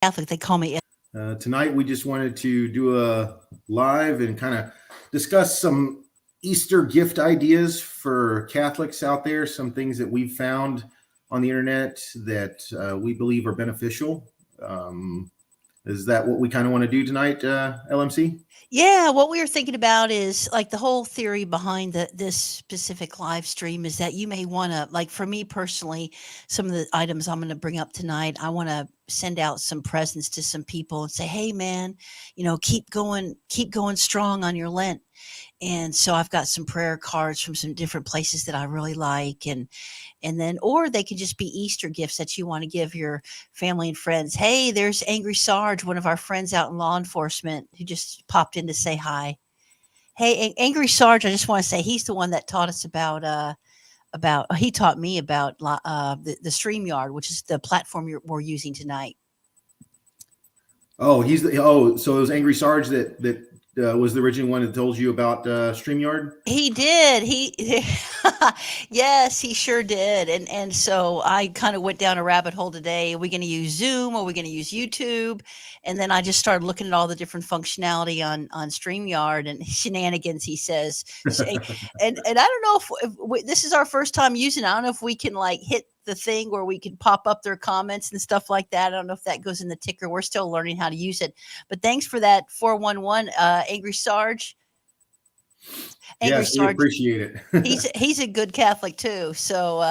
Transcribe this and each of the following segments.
Catholic. They call me. Tonight, we just wanted to do a live and kind of discuss some Easter gift ideas for Catholics out there, some things that we've found on the internet that we believe are beneficial. Is that what we kind of want to do tonight, LMC? Yeah, what we were thinking about is like the whole theory behind this specific live stream is that you may want to, like for me personally, some of the items I'm going to bring up tonight, I want to send out some presents to some people and say, hey man, keep going strong on your Lent. And so I've got some prayer cards from some different places that I really like, and then or they could just be Easter gifts that you want to give your family and friends. Hey, there's Angry Sarge, one of our friends out in law enforcement, who just popped in to say hi. Hey, Angry Sarge, I just want to say he's the one that taught us about he taught me about the StreamYard, which is the platform we're using tonight. Oh, so it was Angry Sarge that was the original one that told you about StreamYard. He did. Yes, he sure did. And so I kind of went down a rabbit hole today. Are we going to use Zoom? Are we going to use YouTube? And then I just started looking at all the different functionality on StreamYard and shenanigans. He says, and I don't know if this is our first time using it. I don't know if we can like hit the thing where we can pop up their comments and stuff like that. I don't know if that goes in the ticker. We're still learning how to use it. But thanks for that 411, Angry Sarge. Angry Yes, we Sarge. appreciate it. He's a good Catholic too. So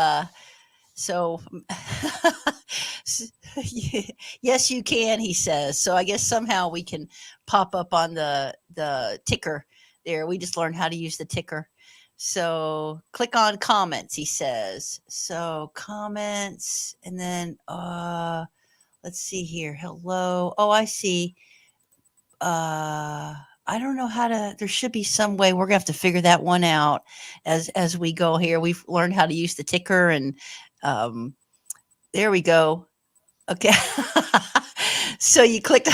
yes, you can. He says. So I guess somehow we can pop up on the ticker there. We just learned how to use the ticker. So click on comments. He says. So comments, and then let's see here. Hello. Oh, I see. I don't know how to. There should be some way. We're gonna have to figure that one out as we go here. We've learned how to use the ticker, and um, there we go. Okay. So you clicked.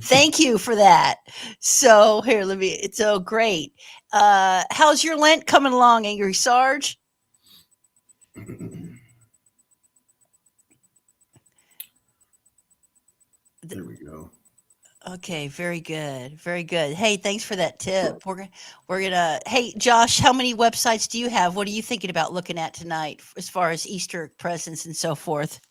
Thank you for that. So here, let me. It's so great. How's your Lent coming along, Angry Sarge? There we go. Okay, very good. Very good. Hey, thanks for that tip. We're gonna Hey, Josh, how many websites do you have? What are you thinking about looking at tonight as far as Easter presents and so forth?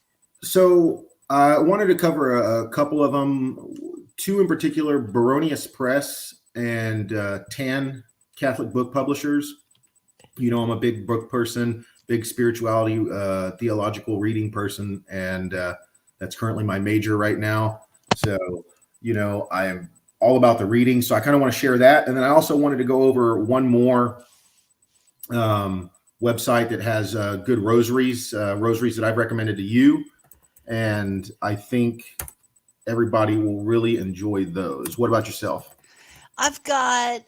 So I wanted to cover a couple of them, two in particular: Baronius Press and Tan Catholic Book Publishers. You know, I'm a big book person, big spirituality, theological reading person, and that's currently my major right now. So, you know, I am all about the reading. So I kind of want to share that. And then I also wanted to go over one more website that has good rosaries, rosaries that I've recommended to you. And I think everybody will really enjoy those. What about yourself? I've got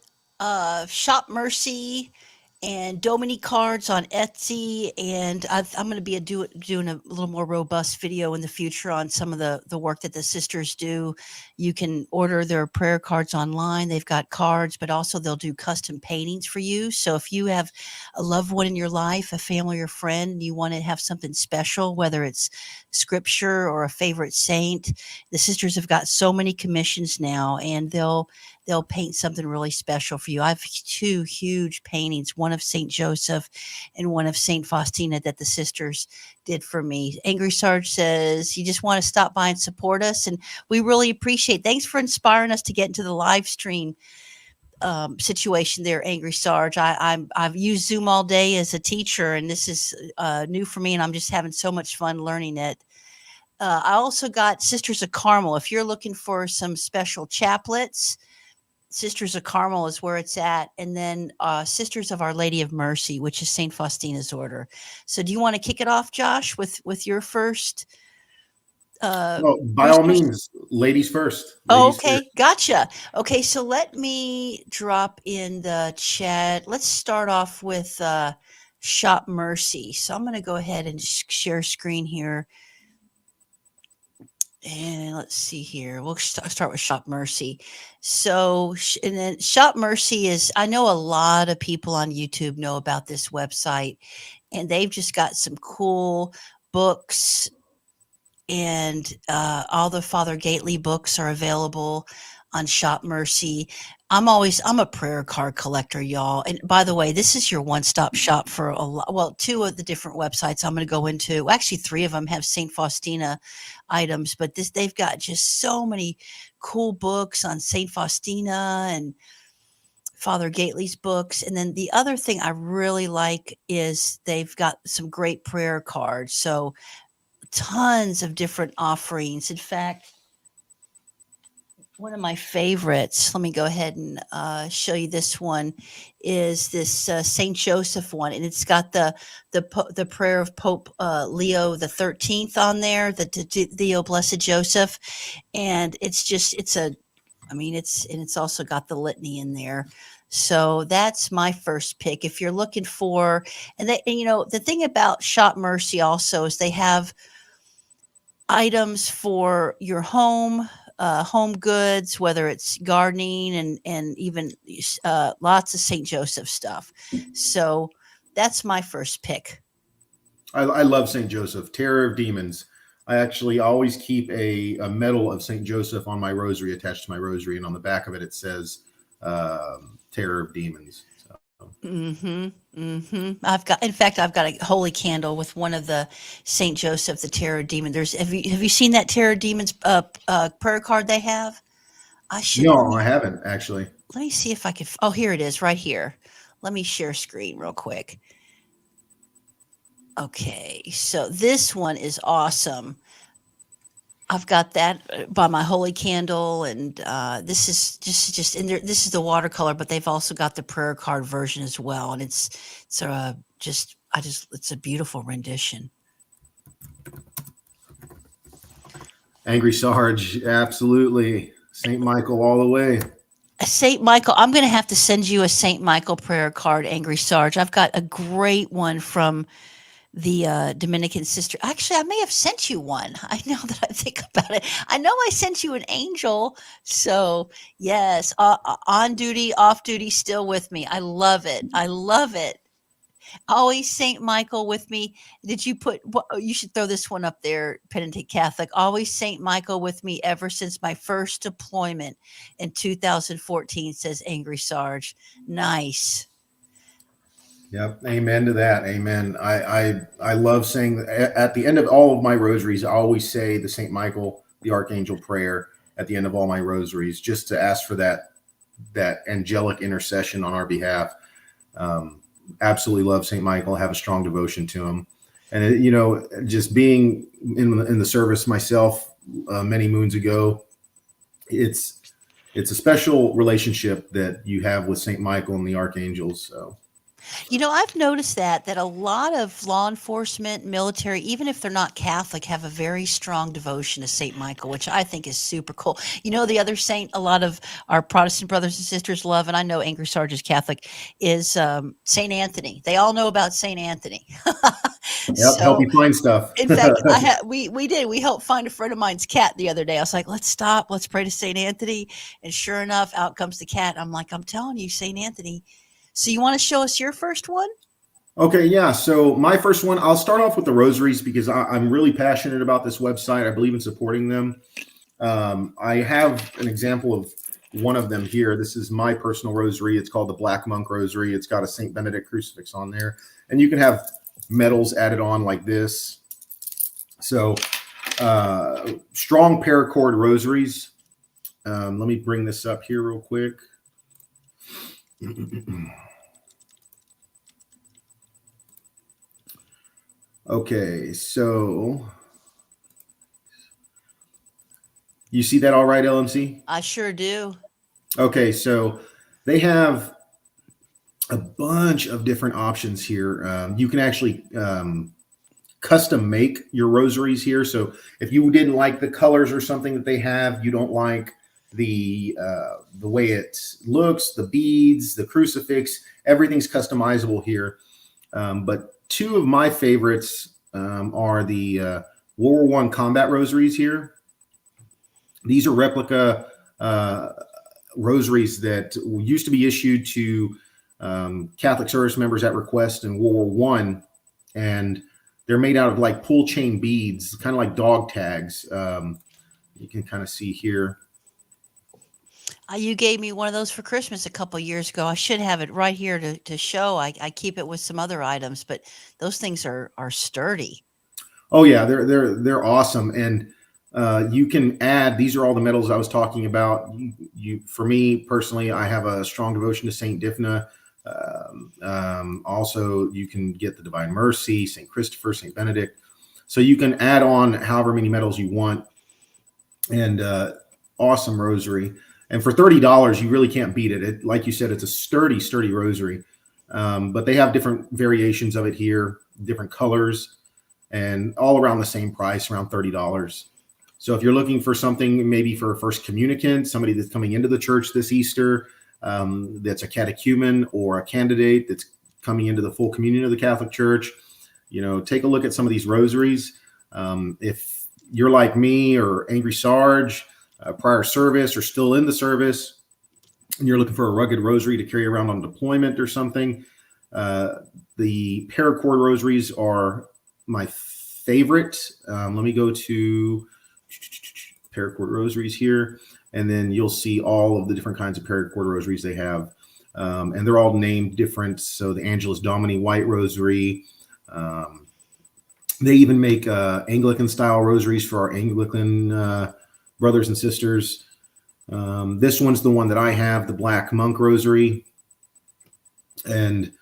Shop Mercy and Domini cards on Etsy, and I'm going to be doing a little more robust video in the future on some of the work that the sisters do. You can order their prayer cards online. They've got cards, but also they'll do custom paintings for you. So if you have a loved one in your life, a family or friend, and you want to have something special, whether it's scripture or a favorite saint, the sisters have got so many commissions now, and they'll paint something really special for you. I have two huge paintings, one of St. Joseph and one of St. Faustina that the sisters did for me. Angry Sarge says, you just want to stop by and support us. And we really appreciate. Thanks for inspiring us to get into the live stream situation there, Angry Sarge. I've used Zoom all day as a teacher, and this is new for me, and I'm just having so much fun learning it. I also got Sisters of Carmel. If you're looking for some special chaplets, Sisters of Carmel is where it's at, and then Sisters of Our Lady of Mercy, which is Saint Faustina's order. So, do you want to kick it off, Josh, with your first Well, by all resource? means, ladies first. Oh, Ladies first. okay, gotcha. Okay, so let me drop in the chat. Let's start off with Shop Mercy. So I'm going to go ahead and share screen here. And let's see here. We'll start with Shop Mercy. So, and then Shop Mercy is, I know a lot of people on YouTube know about this website, and they've just got some cool books and all the Father Gately books are available on Shop Mercy. I'm a prayer card collector, y'all. And by the way, this is your one-stop shop for two of the different websites I'm going to go into. Well, actually, three of them have Saint Faustina items, but they've got just so many cool books on Saint Faustina and Father Gately's books. And then the other thing I really like is they've got some great prayer cards. So tons of different offerings. In fact, one of my favorites, let me go ahead and show you this one, is this Saint Joseph one, and it's got the prayer of Pope Leo the 13th on there, the O Blessed Joseph, and it's also got the litany in there. So that's my first pick. If you're looking for, the thing about Shop Mercy also is they have items for your home goods, whether it's gardening and even lots of St. Joseph stuff. So that's my first pick. I love St. Joseph, Terror of Demons. I actually always keep a medal of St. Joseph on my rosary, attached to my rosary, and on the back of it, it says Terror of Demons. So. I've got a holy candle with one of the Saint Joseph, the Terror Demon. Have you seen that Terror Demons prayer card they have? No, I haven't actually. Let me see if I can. Oh, here it is, right here. Let me share screen real quick. Okay, so this one is awesome. I've got that by my holy candle, and this is just in there. This is the watercolor, but they've also got the prayer card version as well, and it's a beautiful rendition. Angry Sarge, absolutely. St. Michael all the way. St. Michael, I'm going to have to send you a St. Michael prayer card, Angry Sarge. I've got a great one from the Dominican sister. Actually, I may have sent you one. I know that I think about it. I know I sent you an angel. So yes, on duty, off duty, still with me. I love it. I love it. Always Saint Michael with me. Did you put? You should throw this one up there, Penitent Catholic. Always Saint Michael with me ever since my first deployment in 2014. Says Angry Sarge. Nice. Yep. Amen to that. Amen. I love saying at the end of all of my rosaries, I always say the St. Michael, the Archangel prayer at the end of all my rosaries, just to ask for that angelic intercession on our behalf. Absolutely love St. Michael, have a strong devotion to him. And, just being in the service myself many moons ago, it's a special relationship that you have with St. Michael and the archangels. So. I've noticed that a lot of law enforcement, military, even if they're not Catholic, have a very strong devotion to Saint Michael, which I think is super cool. The other saint a lot of our Protestant brothers and sisters love, and I know Angry Sarge is Catholic, is Saint Anthony. They all know about Saint Anthony. Yep, help you find stuff. In fact, we helped find a friend of mine's cat the other day. I was like, let's stop, let's pray to Saint Anthony, and sure enough, out comes the cat. I'm like, I'm telling you, Saint Anthony. So you want to show us your first one? Okay, yeah. So my first one, I'll start off with the rosaries because I'm really passionate about this website. I believe in supporting them. I have an example of one of them here. This is my personal rosary. It's called the Black Monk Rosary. It's got a St. Benedict crucifix on there. And you can have medals added on like this. So strong paracord rosaries. Let me bring this up here real quick. Okay, so you see that all right, LMC? I sure do. Okay, so they have a bunch of different options here. You can actually custom make your rosaries here. So if you didn't like the colors or something that they have, you don't like the way it looks, the beads, the crucifix, everything's customizable here. But two of my favorites are the World War I combat rosaries here. These are replica rosaries that used to be issued to Catholic service members at request in World War I, and They're made out of like pull chain beads, kind of like dog tags. You can kind of see here. You gave me one of those for Christmas a couple years ago. I should have it right here to show. I keep it with some other items, but those things are sturdy. Oh yeah, they're awesome, and you can add. These are all the medals I was talking about. For me personally, I have a strong devotion to Saint Diffna. Also, you can get the Divine Mercy, Saint Christopher, Saint Benedict. So you can add on however many medals you want, and awesome rosary. And for $30, you really can't beat it. Like you said, it's a sturdy rosary. But they have different variations of it here, different colors, and all around the same price, around $30. So if you're looking for something maybe for a first communicant, somebody that's coming into the church this Easter, that's a catechumen or a candidate that's coming into the full communion of the Catholic Church, take a look at some of these rosaries. If you're like me or Angry Sarge, prior service or still in the service, and you're looking for a rugged rosary to carry around on deployment or something, the paracord rosaries are my favorite. Let me go to paracord rosaries here, and then you'll see all of the different kinds of paracord rosaries they have. And they're all named different. So the Angelus Domini white rosary. They even make Anglican style rosaries for our Anglican brothers and sisters. This one's the one that I have, the Black Monk Rosary. And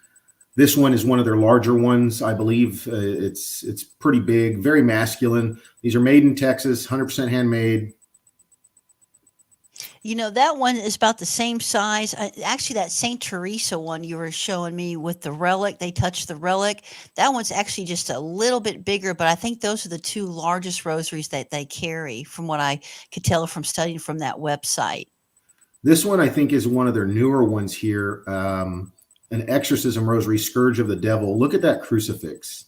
this one is one of their larger ones, I believe. It's pretty big, very masculine. These are made in Texas, 100% handmade. That one is about the same size. Actually, that Saint Teresa one you were showing me with the relic, they touched the relic. That one's actually just a little bit bigger, but I think those are the two largest rosaries that they carry, from what I could tell from studying from that website. This one, I think, is one of their newer ones here. An exorcism rosary, Scourge of the Devil. Look at that crucifix.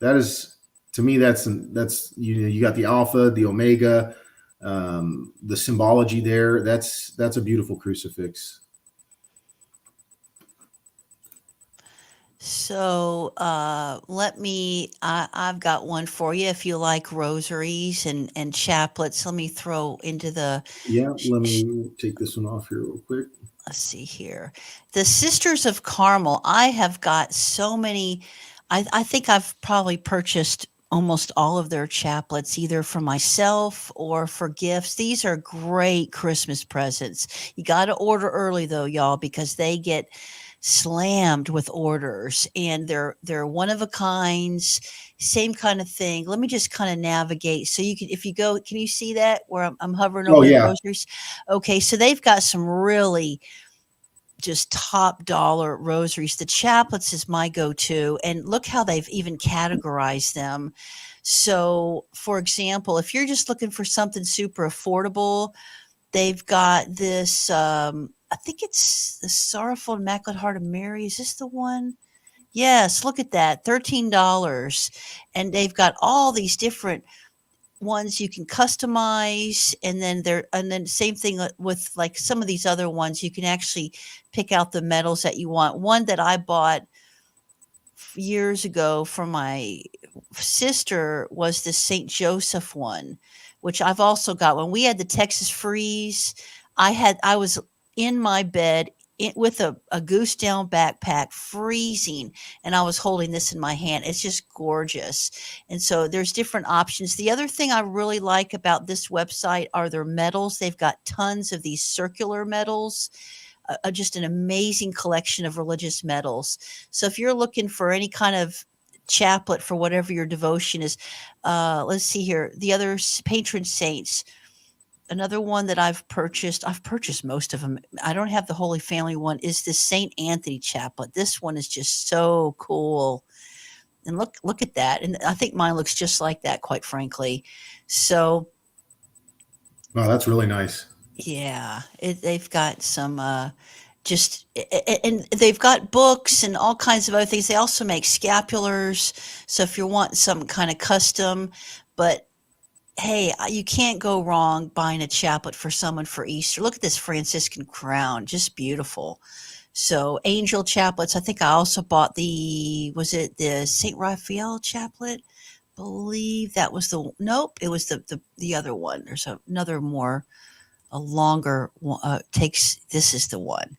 That is, to me, that's you got the Alpha, the Omega, the symbology there. That's a beautiful crucifix. So I've got one for you if you like rosaries and chaplets. Let me throw into the Yeah, let me take this one off here real quick. Let's see here. The Sisters of Carmel. I have got so many. I think I've probably purchased almost all of their chaplets, either for myself or for gifts. These are great Christmas presents. You got to order early though, y'all, because they get slammed with orders, and they're one of a kinds, same kind of thing. Let me just kind of navigate so you can, if you go, can you see that where I'm hovering Oh over the yeah. rosaries? Okay, so they've got some really just top dollar rosaries. The chaplets is my go-to, and look how they've even categorized them. So, for example, if you're just looking for something super affordable, they've got this. I think it's the Sorrowful Immaculate Heart of Mary. Is this the one? Yes. Look at that, $13, and they've got all these different ones you can customize, and then same thing with like some of these other ones. You can actually pick out the medals that you want. One that I bought years ago for my sister was the St. Joseph one, which I've also got. When we had the Texas freeze, I was in my bed with a goose down backpack, freezing, and I was holding this in my hand. It's just gorgeous. And so there's different options. The other thing I really like about this website are their medals. They've got tons of these circular medals, just an amazing collection of religious medals. So if you're looking for any kind of chaplet for whatever your devotion is, let's see here. The other patron saints. Another one that I've purchased most of them. I don't have the Holy Family one, is the St. Anthony chaplet. This one is just so cool. And look at that. And I think mine looks just like that, quite frankly. So Wow, that's really nice. yeah, they've got some and they've got books and all kinds of other things. They also make scapulars. So if you want some kind of custom, but hey, you can't go wrong buying a chaplet for someone for Easter. Look at this Franciscan crown, just beautiful. So angel chaplets. I think I also bought was it the Saint Raphael chaplet? Believe that was nope. It was the other one. There's another more a longer takes. This is the one.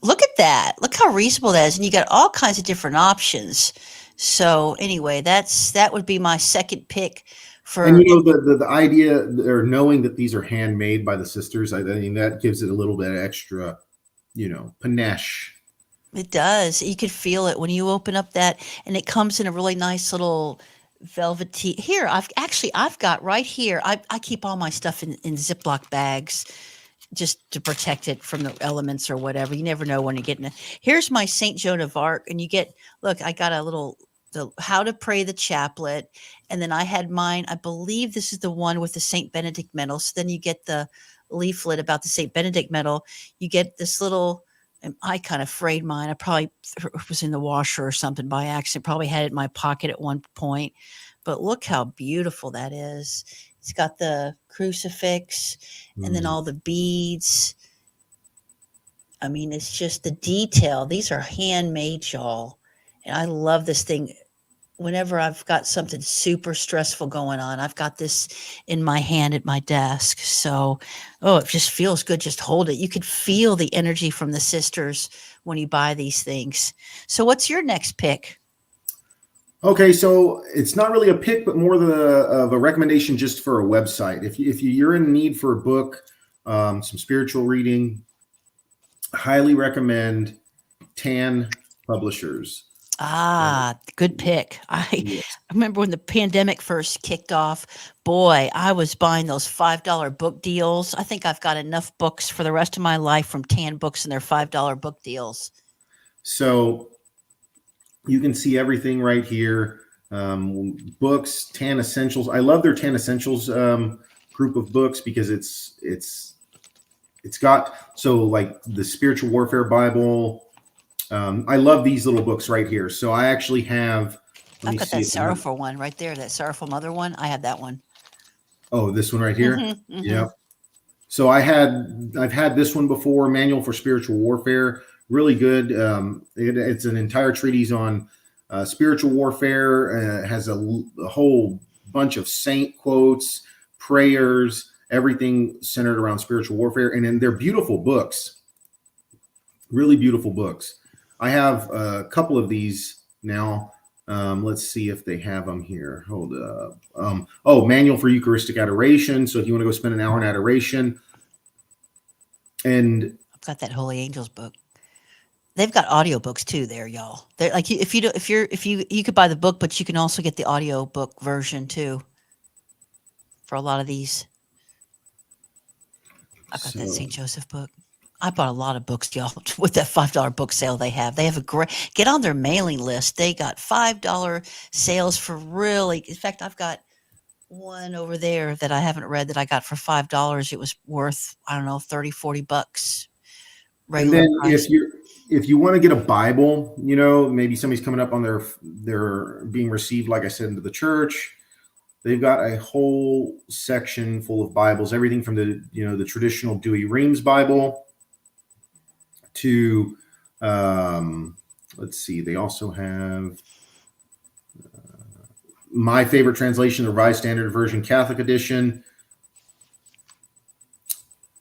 Look at that. Look how reasonable that is, and you got all kinds of different options. So anyway, that would be my second pick And for. the idea or knowing that these are handmade by the sisters, I mean, that gives it a little bit extra, panache. It does. You could feel it when you open up that, and it comes in a really nice little velvety. Here, I've got right here. I keep all my stuff in Ziploc bags just to protect it from the elements or whatever. You never know when you're getting it. Here's my Saint Joan of Arc, and you get look. I got a little the how to pray the chaplet, and then I had mine. I believe this is the one with the Saint Benedict medal. So then you get the leaflet about the Saint Benedict medal. You get this little. And I kind of frayed mine. I probably was in the washer or something by accident. Probably had it in my pocket at one point. But look how beautiful that is. It's got the crucifix and then all the beads. I mean, it's just the detail. These are handmade, y'all. And I love this thing. Whenever I've got something super stressful going on, I've got this in my hand at my desk. So, oh, it just feels good. Just hold it. You could feel the energy from the sisters when you buy these things. So, what's your next pick? Okay, so it's not really a pick, but more of a recommendation just for a website. If you're in need for a book, some spiritual reading, highly recommend Tan Publishers. Good pick. Yes. I remember when the pandemic first kicked off, boy, I was buying those $5 book deals. I think I've got enough books for the rest of my life from Tan Books and their $5 book deals. So you can see everything right here. Books, Tan Essentials. I love their Tan Essentials group of books because it's got like the Spiritual Warfare Bible. I love these little books right here. So I actually have. I've got that sorrowful one right there. That sorrowful mother one. I have that one. Oh, this one right here. Mm-hmm, mm-hmm. Yeah. So I've had this one before. Manual for Spiritual Warfare. Really good. It's an entire treatise on spiritual warfare. Has a whole bunch of saint quotes, prayers, everything centered around spiritual warfare, and then they're beautiful books. Really beautiful books. I have a couple of these now. Let's see if they have them here. Hold up. Manual for Eucharistic Adoration. So if you want to go spend an hour in adoration. And I've got that Holy Angels book. They've got audiobooks too there, y'all. They're like you could buy the book, but you can also get the audiobook version too. For a lot of these. I've got that St. Joseph book. I bought a lot of books, y'all, with that $5 book sale they have. They have a great get on their mailing list. They got $5 sales for really. In fact, I've got one over there that I haven't read that I got for $5. It was worth, I don't know, 30, 40 bucks. And then if you want to get a Bible, maybe somebody's coming up on their being received, like I said, into the church. They've got a whole section full of Bibles, everything from the traditional Dewey Reams Bible to, let's see, they also have my favorite translation, the Revised Standard Version Catholic Edition.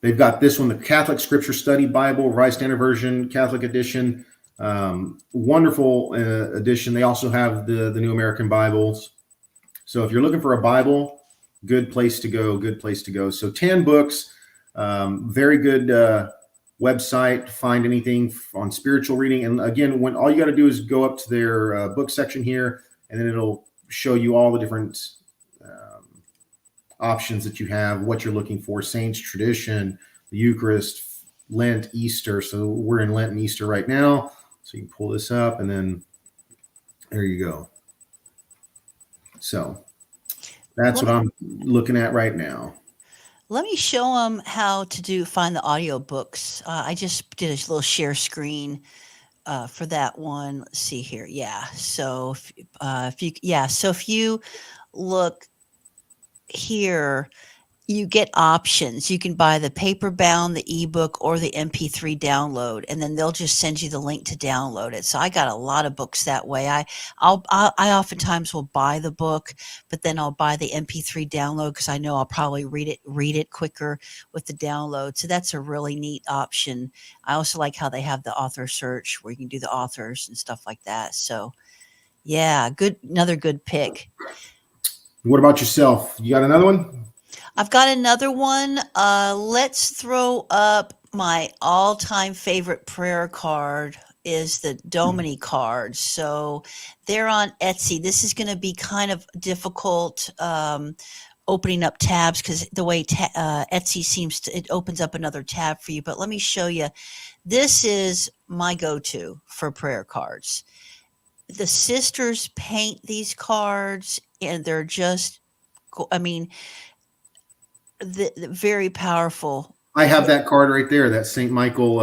They've got this one, the Catholic Scripture Study Bible, Revised Standard Version Catholic Edition. Wonderful edition. They also have the New American Bibles. So if you're looking for a Bible, good place to go. So Tan Books, very good website to find anything on spiritual reading. And again, when all you got to do is go up to their book section here, and then it'll show you all the different options that you have, what you're looking for, saints, tradition, the Eucharist, Lent, Easter. So we're in Lent and Easter right now. So you can pull this up, and then there you go. So that's what I'm looking at right now. Let me show them how to find the audiobooks. I just did a little share screen for that one. Let's see here. Yeah. So if you look here, you get options. You can buy the paper bound, the ebook, or the MP3 download, and then they'll just send you the link to download it. So I got a lot of books that way. I oftentimes will buy the book, but then I'll buy the MP3 download because I know I'll probably read it quicker with the download. So that's a really neat option. I also like how they have the author search where you can do the authors and stuff like that. So yeah, another good pick. What about yourself? You got another one? I've got another one. Let's throw up my all-time favorite prayer card is the Domini card. So they're on Etsy. This is going to be kind of difficult opening up tabs because the way Etsy seems to, it opens up another tab for you. But let me show you. This is my go-to for prayer cards. The sisters paint these cards and they're just, I mean, the very powerful. I have that card right there. That Saint Michael,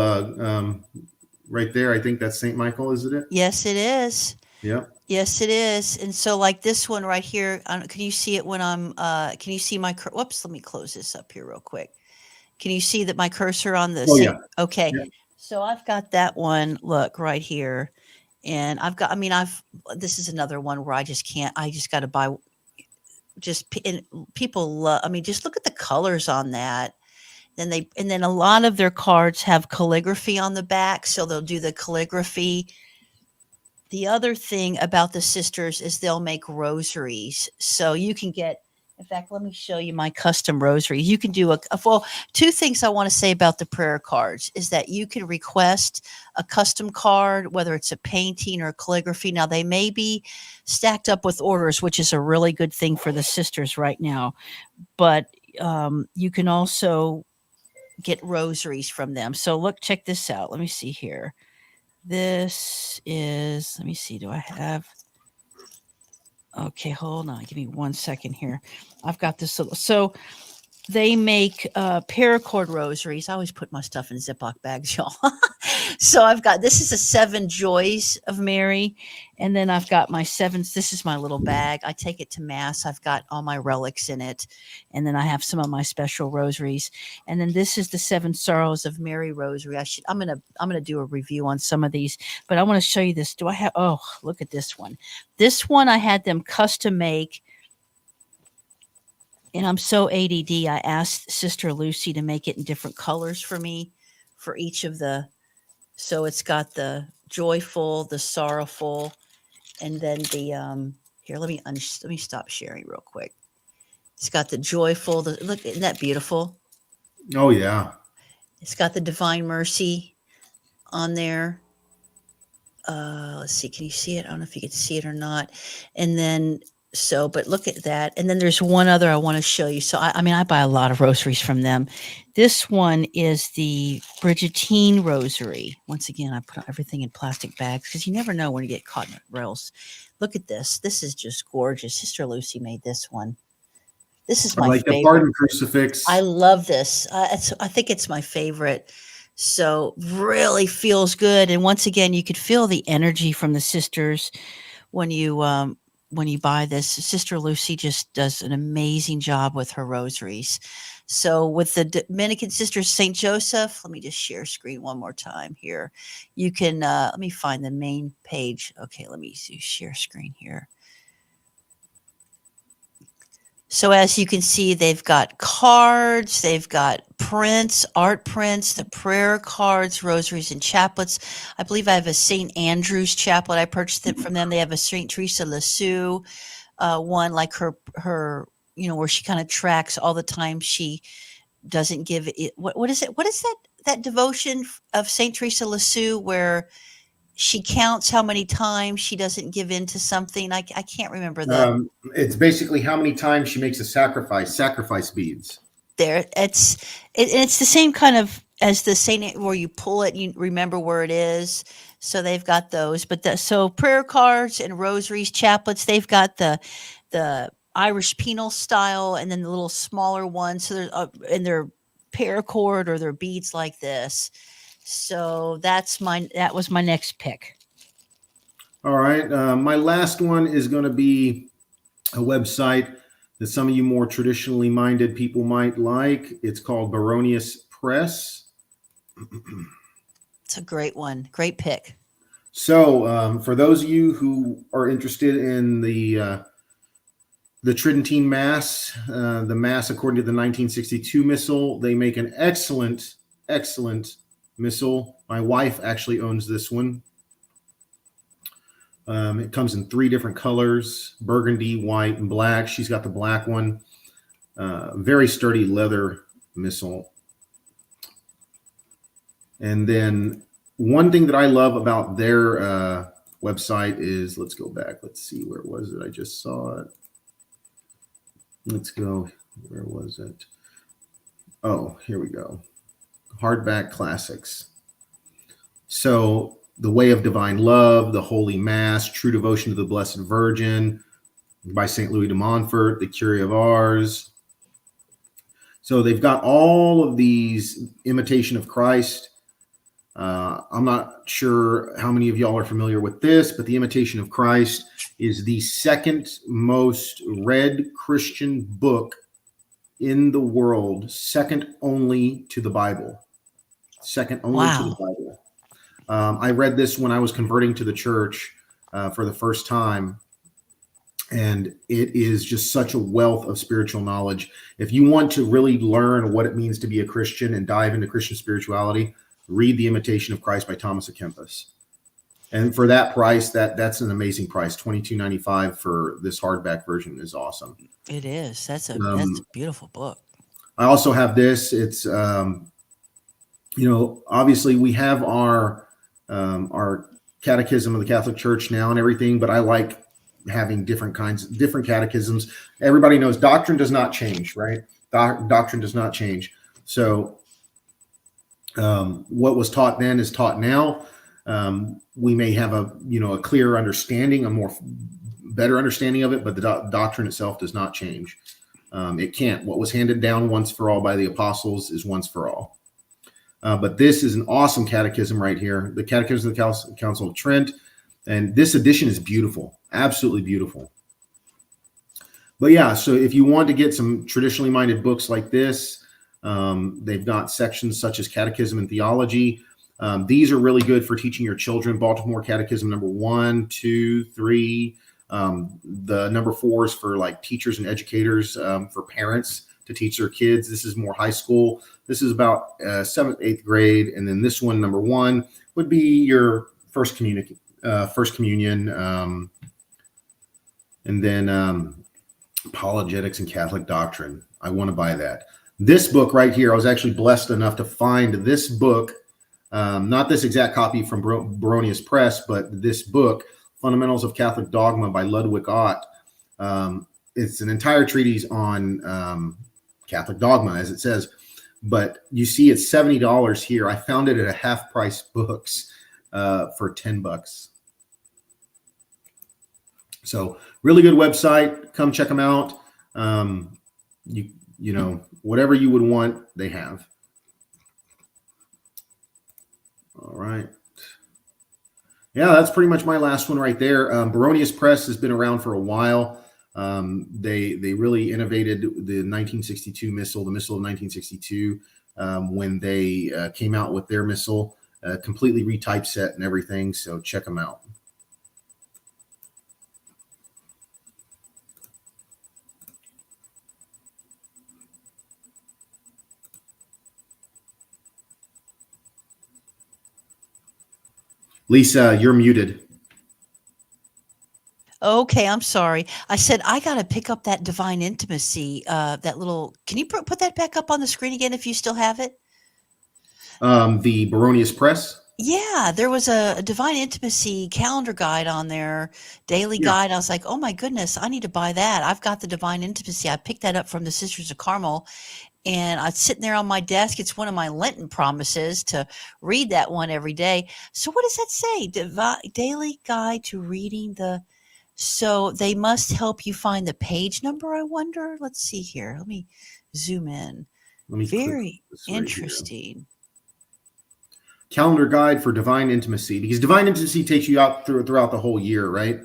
right there. I think that's Saint Michael, isn't it? Yes, it is. Yeah. Yes, it is. And so, like this one right here, can you see it when I'm? Can you see my? Whoops, let me close this up here real quick. Can you see that my cursor on the Oh Saint? yeah. Okay, Yeah. so I've got that one. Look right here, and I've got. I mean, This is another one where I just can't. I just got to buy. And people love. I mean, just look at the colors on that. And then a lot of their cards have calligraphy on the back, so they'll do the calligraphy. The other thing about the sisters is they'll make rosaries. So you can get, in fact, let me show you my custom rosary. You can do well, two things I want to say about the prayer cards is that you can request a custom card, whether it's a painting or calligraphy. Now, they may be stacked up with orders, which is a really good thing for the sisters right now. But you can also get rosaries from them. So look, check this out. Let me see here. This is, let me see, do I have, okay, hold on. Give me 1 second here. I've got this little, so they make paracord rosaries. I always put my stuff in Ziploc bags, y'all. So I've got, this is a 7 joys of Mary. And then I've got my 7, this is my little bag. I take it to mass. I've got all my relics in it. And then I have some of my special rosaries. And then this is the 7 sorrows of Mary rosary. I'm going to do a review on some of these, but I want to show you this. Do I have, oh, look at this one. This one I had them custom make. And I'm so ADD. I asked Sister Lucy to make it in different colors for me for each of the. So it's got the joyful, the sorrowful, and then the here. Let me stop sharing real quick. It's got the joyful. Look, isn't that beautiful? Oh yeah. It's got the divine mercy on there. Let's see. Can you see it? I don't know if you can see it or not. And then but look at that. And then there's one other I want to show you. So I mean, I buy a lot of rosaries from them. This one is the Bridgetine rosary. Once again, I put everything in plastic bags because you never know when you get caught in the rails. Look at this. This is just gorgeous. Sister Lucy made this one. This is I my like the favorite. pardon crucifix. I love this. I think it's my favorite. So really feels good. And once again, you could feel the energy from the sisters when you buy this. Sister Lucy just does an amazing job with her rosaries. So with the Dominican Sisters St. Joseph, let me just share screen one more time here. You can let me find the main page. Okay, let me share screen here. So as you can see, they've got cards, they've got prints, art prints, the prayer cards, rosaries, and chaplets. I believe I have a St. Andrew's chaplet. I purchased it from them. They have a St. Teresa Lisieux one, like her, where she kind of tracks all the time she doesn't give it. What is it? What is that devotion of St. Teresa Lisieux where she counts how many times she doesn't give in to something? I can't remember It's basically how many times she makes a sacrifice beads. It's the same kind of as the Saint where you pull it, you remember where it is. So they've got those, but so prayer cards and rosaries, chaplets. They've got the Irish penal style, and then the little smaller ones. So they're and they're paracord or they're beads like this. So that was my next pick. All right, my last one is going to be a website that some of you more traditionally minded people might like. It's called Baronius Press. It's a great one. Great pick. So, for those of you who are interested in the Tridentine Mass, the Mass according to the 1962 Missal, they make an excellent, excellent missal. My wife actually owns this one. It comes in 3 different colors: burgundy, white, and black. She's got the black one. Very sturdy leather missal. And then one thing that I love about their website is, let's go back. Let's see, where was it? I just saw it. Let's go. Where was it? Oh, here we go. Hardback classics. So, The Way of Divine Love, The Holy Mass, True Devotion to the Blessed Virgin by St. Louis de Montfort, The Curie of Ars. So they've got all of these Imitation of Christ. I'm not sure how many of y'all are familiar with this, but the Imitation of Christ is the second most read Christian book in the world, second only to the Bible. Second only to the Bible. I read this when I was converting to the church for the first time, and it is just such a wealth of spiritual knowledge. If you want to really learn what it means to be a Christian and dive into Christian spirituality, read The Imitation of Christ by Thomas à Kempis. And for that price, that's an amazing price. $22.95 for this hardback version is awesome. It is. That's a beautiful book. I also have this. It's obviously we have our catechism of the Catholic Church now and everything, but I like having different catechisms. Everybody knows doctrine does not change, right? Doctrine does not change. So what was taught then is taught now. We may have a clearer understanding, better understanding of it, but the doctrine itself does not change. It can't. What was handed down once for all by the apostles is once for all. But this is an awesome catechism right here, the Catechism of the Council of Trent. And this edition is beautiful, absolutely beautiful. But yeah, so if you want to get some traditionally minded books like this, they've got sections such as Catechism and Theology. These are really good for teaching your children. Baltimore Catechism number 1, 2, 3. The number 4 is for like teachers and educators, for parents to teach their kids. This is more high school. This is about 7th, 8th grade. And then this one, number 1, would be your first communion. And then Apologetics and Catholic Doctrine. I want to buy that. This book right here, I was actually blessed enough to find this book, not this exact copy from Baronius Press, but this book, Fundamentals of Catholic Dogma by Ludwig Ott. It's an entire treatise on Catholic dogma, as it says, but you see it's $70 here. I found it at a half price books for $10. So really good website. Come check them out. Whatever you would want, they have. All right. Yeah, that's pretty much my last one right there. Baronius Press has been around for a while. They really innovated the 1962 Missal, the Missal of 1962, when they came out with their Missal, completely retypeset and everything. So check them out. Lisa, you're muted. Okay, I'm sorry. I said I got to pick up that Divine Intimacy. That little. Can you put that back up on the screen again if you still have it? The Baronius Press. Yeah, there was a Divine Intimacy calendar guide on there, daily guide. I was like, oh my goodness, I need to buy that. I've got the Divine Intimacy. I picked that up from the Sisters of Carmel, and it's sitting there on my desk. It's one of my Lenten promises to read that one every day. So what does that say? Daily guide to reading the. So they must help you find the page number, I wonder. Let's see here. Let me zoom in. Very interesting. Calendar guide for Divine Intimacy, because Divine Intimacy takes you out throughout the whole year, right?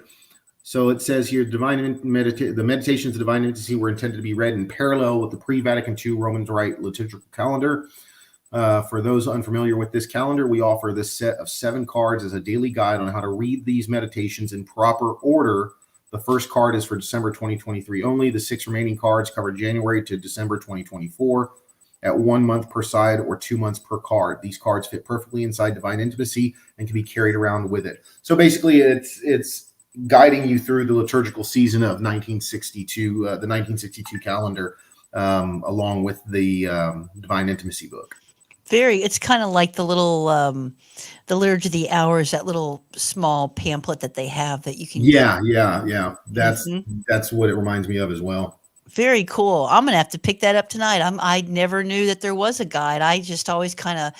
So it says here, the meditations of divine intimacy were intended to be read in parallel with the pre-Vatican II Roman Rite liturgical calendar. For those unfamiliar with this calendar, we offer this set of 7 cards as a daily guide on how to read these meditations in proper order. The first card is for December 2023 only. The 6 remaining cards cover January to December 2024 at 1 month per side or 2 months per card. These cards fit perfectly inside divine intimacy and can be carried around with it. So basically, it's guiding you through the liturgical season of 1962, the 1962 calendar, along with the divine intimacy book. It's kind of like the little, the Liturgy of the Hours, that little small pamphlet that they have that you can get. Yeah. That's what it reminds me of as well. Very cool. I'm gonna have to pick that up tonight. I never knew that there was a guide. I just always kind of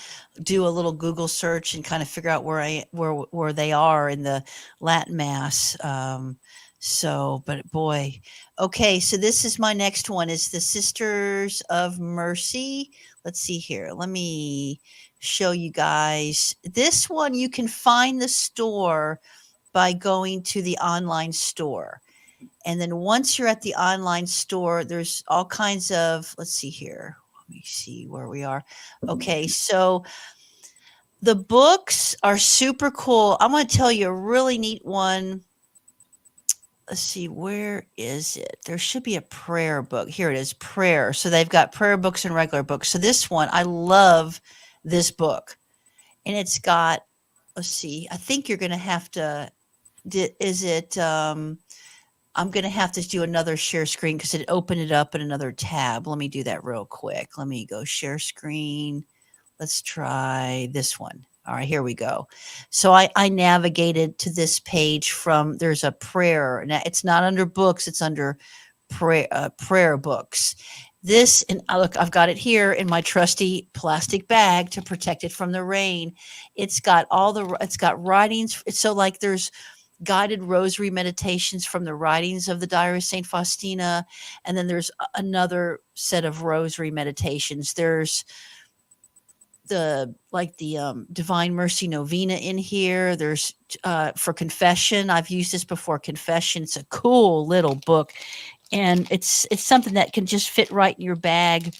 do a little Google search and kind of figure out where they are in the Latin Mass. But boy, okay. So this is my next one. Is the Sisters of Mercy. Let's see here. Let me show you guys this one. You can find the store by going to the online store. And then once you're at the online store, there's all kinds of, let's see here. Let me see where we are. Okay, so the books are super cool. I'm going to tell you a really neat one. Let's see, where is it? There should be a prayer book. Here it is, prayer. So they've got prayer books and regular books. So this one, I love this book. And it's got, let's see, I think you're going to have to, I'm going to have to do another share screen because it opened it up in another tab. Let me do that real quick. Let me go share screen. Let's try this one. All right, here we go. So I navigated to this page from, there's a prayer. Now, it's not under books. It's under prayer books. This, and look, I've got it here in my trusty plastic bag to protect it from the rain. It's got it's got writings. So like there's guided rosary meditations from the writings of the Diary of St. Faustina. And then there's another set of rosary meditations. There's the Divine Mercy Novena in here. There's for confession. I've used this before, confession. It's a cool little book. And it's something that can just fit right in your bag,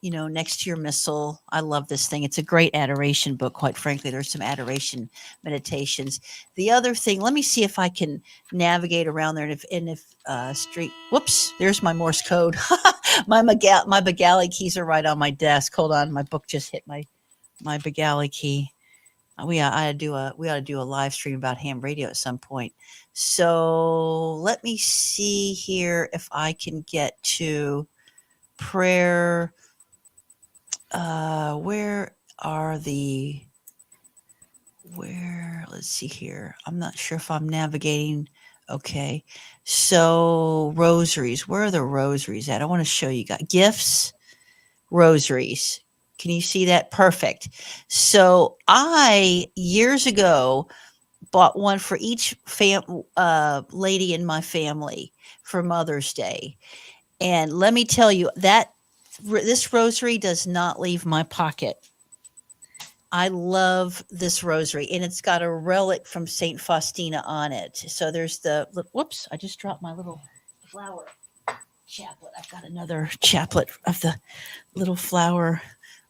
next to your missal. I love this thing. It's a great adoration book, quite frankly. There's some adoration meditations. The other thing, let me see if I can navigate around there. Whoops, there's my Morse code. my Begali keys are right on my desk. Hold on, my book just hit my Begali key. We ought to do a live stream about ham radio at some point. So let me see here if I can get to prayer. Let's see here. I'm not sure if I'm navigating. Okay. So rosaries, where are the rosaries at? I want to show you guys gifts, rosaries. Can you see that? Perfect. So I, years ago, bought one for each lady in my family for Mother's Day. And let me tell you that this rosary does not leave my pocket. I love this rosary, and it's got a relic from St. Faustina on it. So there's whoops, I just dropped my little flower chaplet. I've got another chaplet of the little flower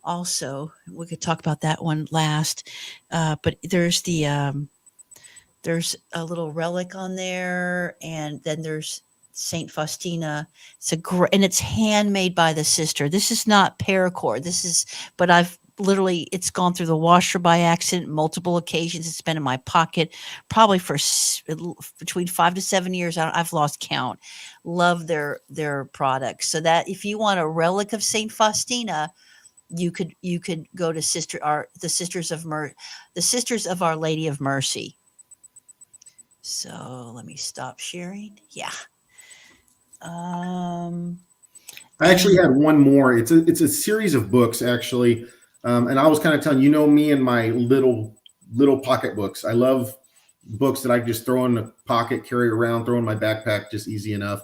also. We could talk about that one last. But there's there's a little relic on there, and then there's St. Faustina. It's and it's handmade by the sister. This is not paracord. But it's gone through the washer by accident multiple occasions. It's been in my pocket probably for between 5 to 7 years. I've lost count. Love their products. So that if you want a relic of St. Faustina, you could go to the Sisters of Our Lady of Mercy. So let me stop sharing. Yeah. I actually had one more. It's a series of books actually, and I was kind of telling me and my little pocket books. I love books that I just throw in the pocket, carry around, throw in my backpack, just easy enough.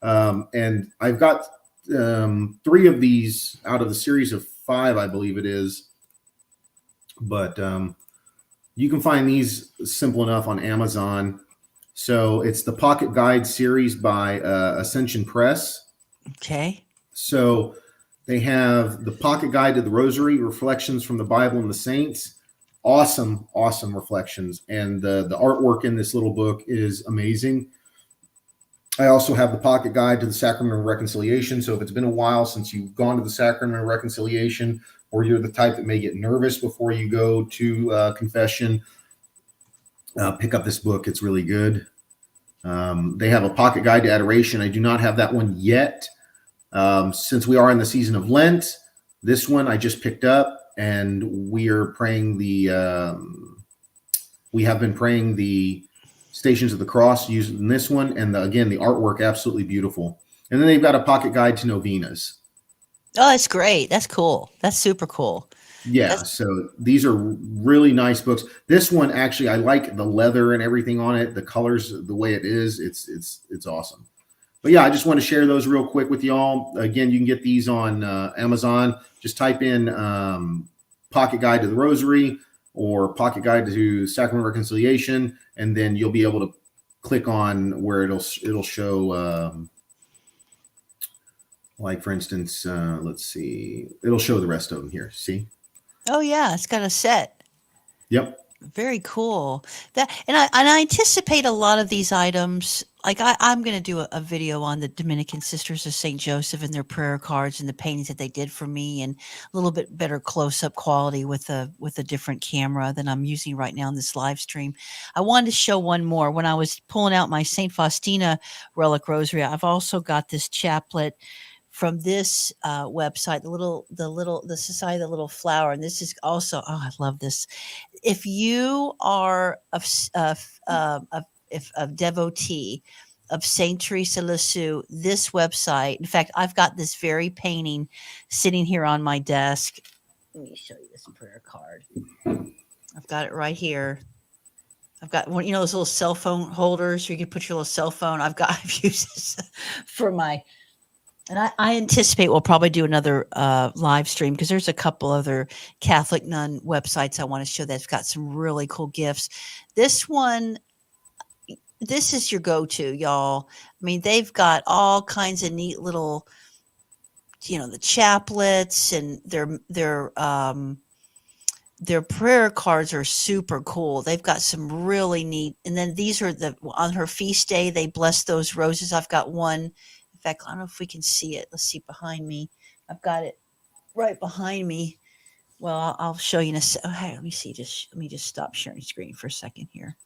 And I've got 3 of these out of the series of 5, I believe it is. But you can find these simple enough on Amazon. So it's the Pocket Guide series by Ascension Press. Okay. So they have the Pocket Guide to the Rosary, Reflections from the Bible and the Saints. Awesome, awesome reflections. And the artwork in this little book is amazing. I also have the Pocket Guide to the Sacrament of Reconciliation. So if it's been a while since you've gone to the Sacrament of Reconciliation, or you're the type that may get nervous before you go to confession, pick up this book. It's really good. They have a Pocket Guide to Adoration. I do not have that one yet. Since we are in the season of Lent, this one I just picked up, and we are praying we have been praying the Stations of the Cross using this one, and again, the artwork absolutely beautiful. And then they've got a Pocket Guide to Novenas. Oh, that's great. That's cool. That's super cool. Yeah, That's so these are really nice books. This one actually, I like the leather and everything on it, the colors, the way it is. It's awesome. But yeah, I just want to share those real quick with y'all. Again, you can get these on Amazon. Just type in Pocket Guide to the Rosary or Pocket Guide to Sacrament of Reconciliation, and then you'll be able to click on where it'll show. Like for instance, let's see, it'll show the rest of them here. See? oh yeah, it's got a set. Yep. Very cool. That and I anticipate a lot of these items. Like I'm going to do a video on the Dominican Sisters of Saint Joseph and their prayer cards and the paintings that they did for me, and a little bit better close up quality with a different camera than I'm using right now in this live stream. I wanted to show one more. When I was pulling out my Saint Faustina relic rosary, I've also got this chaplet from this website, the Society of the Little Flower, and this is also, oh, I love this. If you are if a devotee of Saint Teresa Lisieux, this website. In fact, I've got this very painting sitting here on my desk. Let me show you this prayer card. I've got it right here. I've got one, those little cell phone holders where you can put your little cell phone. I've used this for my. And I anticipate we'll probably do another live stream because there's a couple other Catholic nun websites I want to show that's got some really cool gifts. This one, this is your go-to, y'all. I mean, they've got all kinds of neat little, the chaplets, and their prayer cards are super cool. They've got some really neat, and then these are on her feast day, they bless those roses. I've got one. In fact, I don't know if we can see it. Let's see behind me. I've got it right behind me. Well, I'll show you in a second. Oh, hey, let me see. Let me just stop sharing screen for a second here.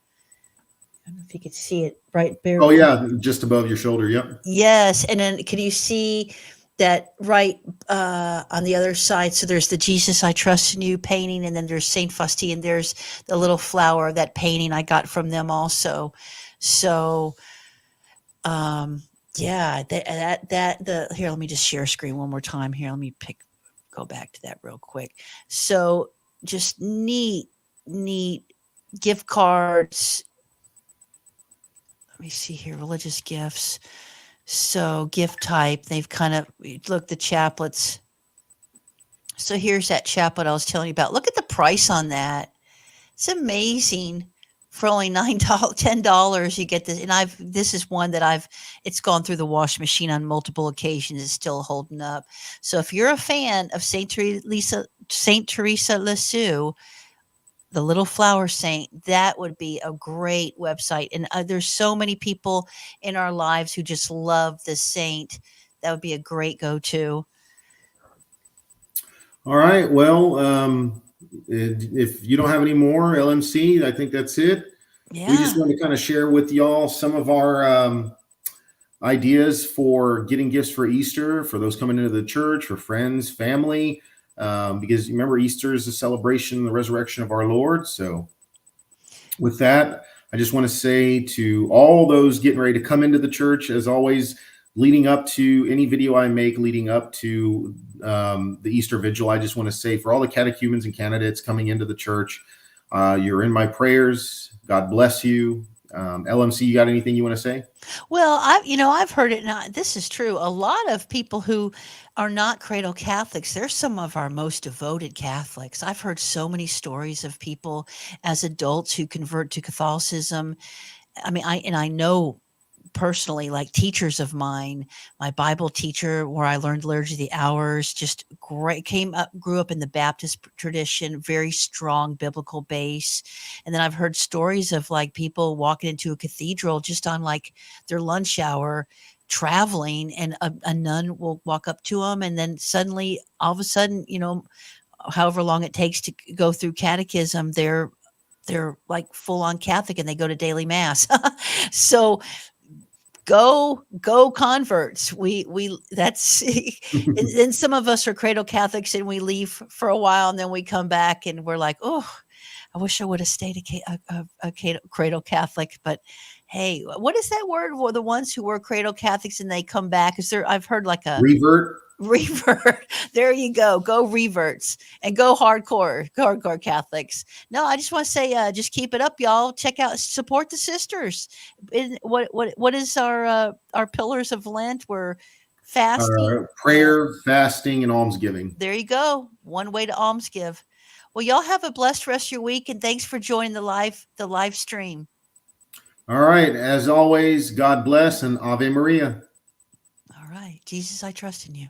I don't know if you could see it right there. Oh yeah, just above your shoulder. Yep. Yes, and then can you see that right on the other side? So there's the Jesus I Trust in You painting, and then there's Saint Faustina, and there's the little flower, that painting I got from them also. So, yeah, here. Let me just share screen one more time. Here, let me go back to that real quick. So, just neat gift cards. Let me see here, religious gifts. So gift type, they've kind of look the chaplets. So here's that chaplet I was telling you about. Look at the price on that. It's amazing. For only $10, you get this. And this is one that it's gone through the wash machine on multiple occasions. It's still holding up. So if you're a fan of Saint Teresa Lisieux, the Little Flower Saint, that would be a great website. And there's so many people in our lives who just love the saint. That would be a great go-to. All right. Well, if you don't have any more LMC, I think that's it. Yeah. We just want to kind of share with y'all some of our ideas for getting gifts for Easter, for those coming into the church, for friends, family. Because remember, Easter is a celebration, the resurrection of our Lord. So with that, I just want to say to all those getting ready to come into the church, as always, leading up to any video I make, leading up to the Easter Vigil, I just want to say for all the catechumens and candidates coming into the church, you're in my prayers. God bless you. LMC, you got anything you want to say? Well, I've heard it. Now, this is true. A lot of people who are not cradle Catholics, they're some of our most devoted Catholics. I've heard so many stories of people as adults who convert to Catholicism I mean, I know personally, like teachers of mine, my Bible teacher, where I learned Liturgy of the Hours, just great, grew up in the Baptist tradition, very strong biblical base. And then I've heard stories of like people walking into a cathedral just on like their lunch hour, traveling, and a nun will walk up to them, and then suddenly, all of a sudden, however long it takes to go through catechism, they're like full on Catholic and they go to daily mass. So go converts. We that's and then some of us are cradle Catholics and we leave for a while and then we come back and we're like, oh, I wish I would have stayed a cradle Catholic. But hey, what is that word for the ones who were cradle Catholics and they come back? Is there? I've heard like a Revert. revert. There you go reverts and go hardcore Catholics. No, I just want to say, just keep it up, y'all. Check out, support the sisters. What is our pillars of Lent? We're fasting, Prayer, fasting, and almsgiving. there you go, one way to alms give. Well, y'all have a blessed rest of your week, and thanks for joining the live stream. All right, as always, God bless and Ave Maria. All right, Jesus, I trust in you.